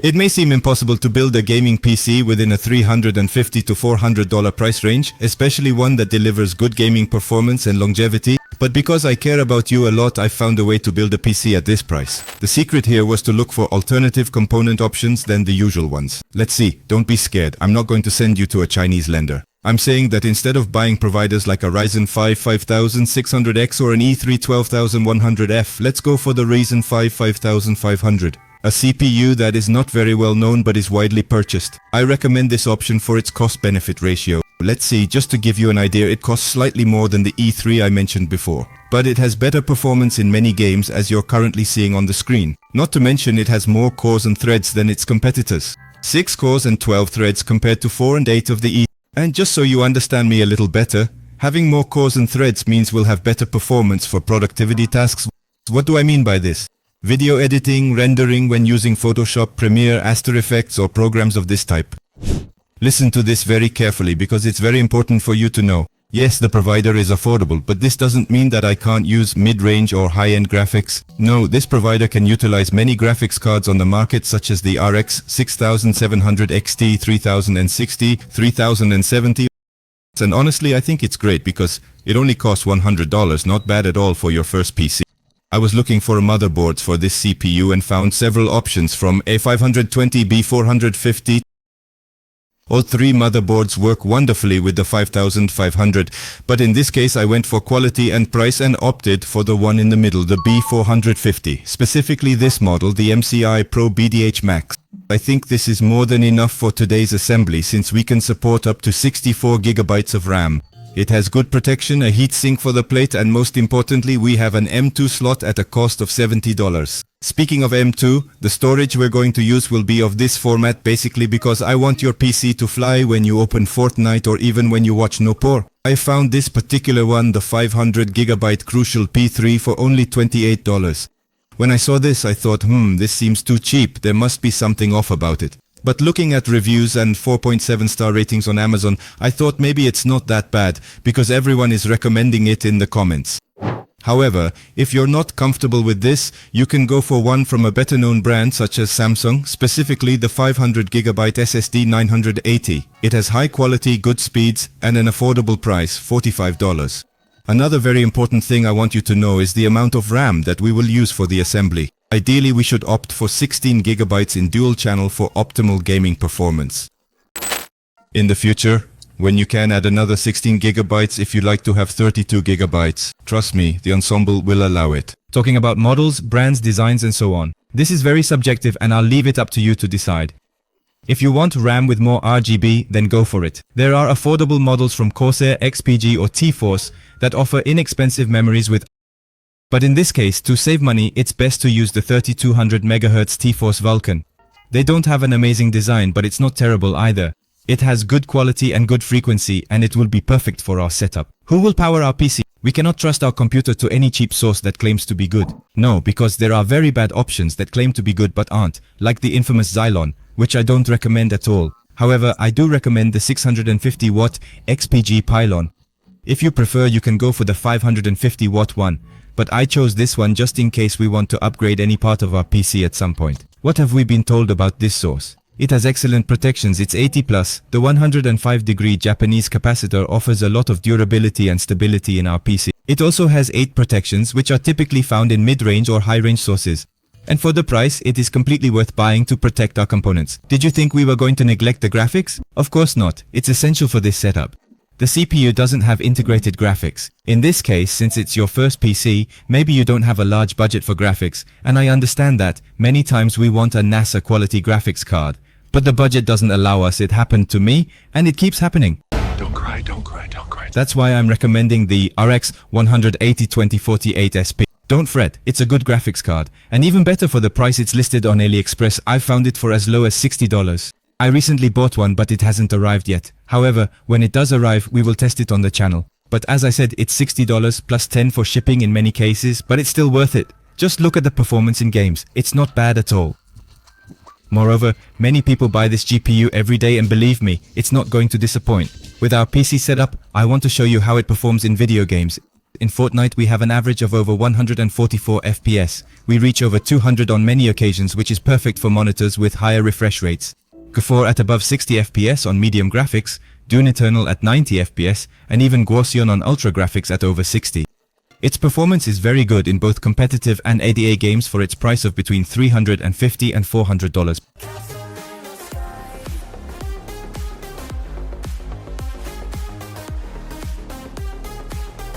It may seem impossible to build a gaming PC within a $350 to $400 price range, especially one that delivers good gaming performance and longevity, but because I care about you a lot, I found a way to build a PC at this price. The secret here was to look for alternative component options than the usual ones. Let's see, don't be scared, I'm not going to send you to a Chinese lender. I'm saying that instead of buying providers like a Ryzen 5 5600X or an i3 12100F, let's go for the Ryzen 5 5500. A CPU that is not very well known but is widely purchased. I recommend this option for its cost-benefit ratio. Let's see, just to give you an idea, it costs slightly more than the i3 I mentioned before. But it has better performance in many games as you're currently seeing on the screen. Not to mention it has more cores and threads than its competitors. 6 cores and 12 threads compared to 4 and 8 of the i3. And just so you understand me a little better, having more cores and threads means we'll have better performance for productivity tasks. What do I mean by this? Video editing, rendering when using Photoshop, Premiere, After Effects or programs of this type. Listen to this very carefully because it's very important for you to know. Yes, the provider is affordable, but this doesn't mean that I can't use mid-range or high-end graphics. No, this provider can utilize many graphics cards on the market such as the RX 6700 XT 3060, 3070. And honestly, I think it's great because it only costs $100, not bad at all for your first PC. I was looking for motherboards for this CPU and found several options from A520, B450. All 3 motherboards work wonderfully with the 5500, but in this case I went for quality and price and opted for the one in the middle, the B450, specifically this model, the MCI Pro BDH Max. I think this is more than enough for today's assembly since we can support up to 64 GB of RAM. It has good protection, a heatsink for the plate, and most importantly, we have an M2 slot at a cost of $70. Speaking of M2, the storage we're going to use will be of this format basically because I want your PC to fly when you open Fortnite or even when you watch no porn. I found this particular one, the 500 GB Crucial P3, for only $28. When I saw this, I thought, this seems too cheap, there must be something off about it. But looking at reviews and 4.7 star ratings on Amazon, I thought maybe it's not that bad because everyone is recommending it in the comments. However, if you're not comfortable with this, you can go for one from a better known brand such as Samsung, specifically the 500 GB SSD 980. It has high quality, good speeds, and an affordable price, $45. Another very important thing I want you to know is the amount of RAM that we will use for the assembly. Ideally, we should opt for 16 GB in dual channel for optimal gaming performance. In the future, when you can add another 16 GB if you like to have 32 GB. Trust me, the ensemble will allow it. Talking about models, brands, designs and so on. This is very subjective and I'll leave it up to you to decide. If you want RAM with more RGB, then go for it. There are affordable models from Corsair, XPG or T-Force that offer inexpensive memories with. But in this case, to save money, it's best to use the 3200 MHz T-Force Vulcan. They don't have an amazing design, but it's not terrible either. It has good quality and good frequency, and it will be perfect for our setup. Who will power our PC? We cannot trust our computer to any cheap source that claims to be good. No, because there are very bad options that claim to be good but aren't, like the infamous Xylon, which I don't recommend at all. However, I do recommend the 650 watt XPG Pylon. If you prefer, you can go for the 550 watt one, but I chose this one just in case we want to upgrade any part of our PC at some point. What have we been told about this source? It has excellent protections, it's 80+. The 105-degree Japanese capacitor offers a lot of durability and stability in our PC. It also has 8 protections, which are typically found in mid-range or high-range sources. And for the price, it is completely worth buying to protect our components. Did you think we were going to neglect the graphics? Of course not, it's essential for this setup. The CPU doesn't have integrated graphics. In this case, since it's your first PC, maybe you don't have a large budget for graphics, and I understand that. Many times we want a NASA quality graphics card. But the budget doesn't allow us. It happened to me, and it keeps happening. Don't cry, don't cry, don't cry. That's why I'm recommending the RX 180 2048 SP. Don't fret, it's a good graphics card, and even better for the price it's listed on AliExpress. I found it for as low as $60. I recently bought one, but it hasn't arrived yet. However, when it does arrive, we will test it on the channel. But as I said, it's $60 plus 10 for shipping in many cases, but it's still worth it. Just look at the performance in games. It's not bad at all. Moreover, many people buy this GPU every day and believe me, it's not going to disappoint. With our PC setup, I want to show you how it performs in video games. In Fortnite we have an average of over 144 FPS. We reach over 200 on many occasions, which is perfect for monitors with higher refresh rates. KOTOR at above 60 FPS on medium graphics, Dune Eternal at 90 FPS, and even Gaussian on ultra graphics at over 60. Its performance is very good in both competitive and ADA games for its price of between $350 and $400.